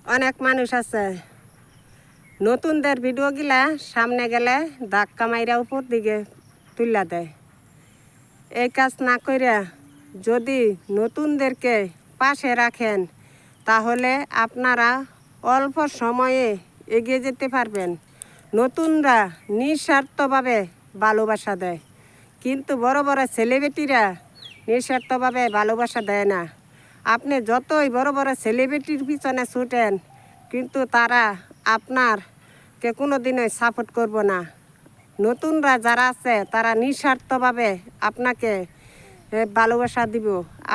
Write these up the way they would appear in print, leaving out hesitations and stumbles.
অনেক মানুষ আছে নতুনদের ভিডিওগুলা সামনে গেলে ধাক্কা মাইরা উপর দিকে তুলে দেয়। এই কাজ না কইরা যদি নতুনদেরকে পাশে রাখেন তাহলে আপনারা অল্প সময়ে এগিয়ে যেতে পারবেন। নতুনরা নিঃস্বার্থভাবে ভালোবাসা দেয়, কিন্তু বড় বড় সেলিব্রিটিরা নিঃস্বার্থভাবে ভালোবাসা দেয় না। আপনি যতই বড় বড় সেলিব্রিটির পিছনে ছুটেন, কিন্তু তারা আপনারকে কোনো দিনই সাপোর্ট করব না। নতুনরা যারা আছে তারা নিঃস্বার্থভাবে আপনাকে ভালোবাসা দিব,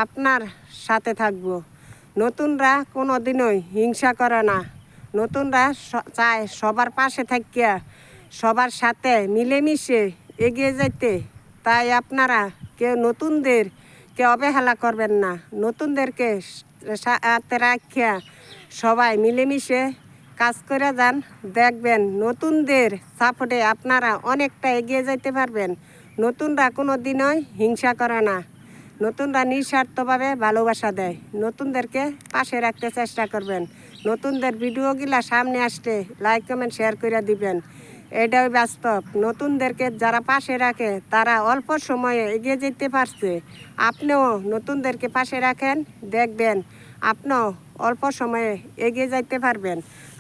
আপনার সাথে থাকবো। নতুনরা কোনো দিনই হিংসা করে না। নতুনরা চায় সবার পাশে থাকিয়া সবার সাথে মিলেমিশে এগিয়ে যাইতে। তাই আপনারা কেউ নতুনদেরকে অবহেলা করবেন না। নতুনদেরকে সাথে রাখিয়া সবাই মিলেমিশে কাজ করে যান, দেখবেন নতুনদের সাপোর্টে আপনারা অনেকটা এগিয়ে যাইতে পারবেন। নতুনরা কোনো দিনই হিংসা করে না। নতুনরা নিঃস্বার্থভাবে ভালোবাসা দেয়। নতুনদেরকে পাশে রাখতে চেষ্টা করবেন। নতুনদের ভিডিওগুলা সামনে আসলে লাইক কমেন্ট শেয়ার করে দিবেন। এটাই বাস্তব। নতুনদেরকে যারা পাশে রাখে তারা অল্প সময়ে এগিয়ে যেতে পারছে। আপনিও নতুনদেরকে পাশে রাখেন, দেখবেন আপনিও অল্প সময়ে এগিয়ে যাইতে পারবেন।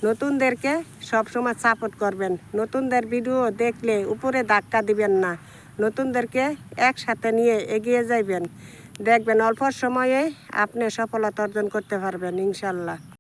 নতুনদেরকে সবসময় সাপোর্ট করবেন। নতুনদের ভিডিও দেখলে উপরে ধাক্কা দিবেন না। নতুনদেরকে একসাথে নিয়ে এগিয়ে যাইবেন, দেখবেন অল্প সময়ে আপনি সফলতা অর্জন করতে পারবেন ইনশাল্লাহ।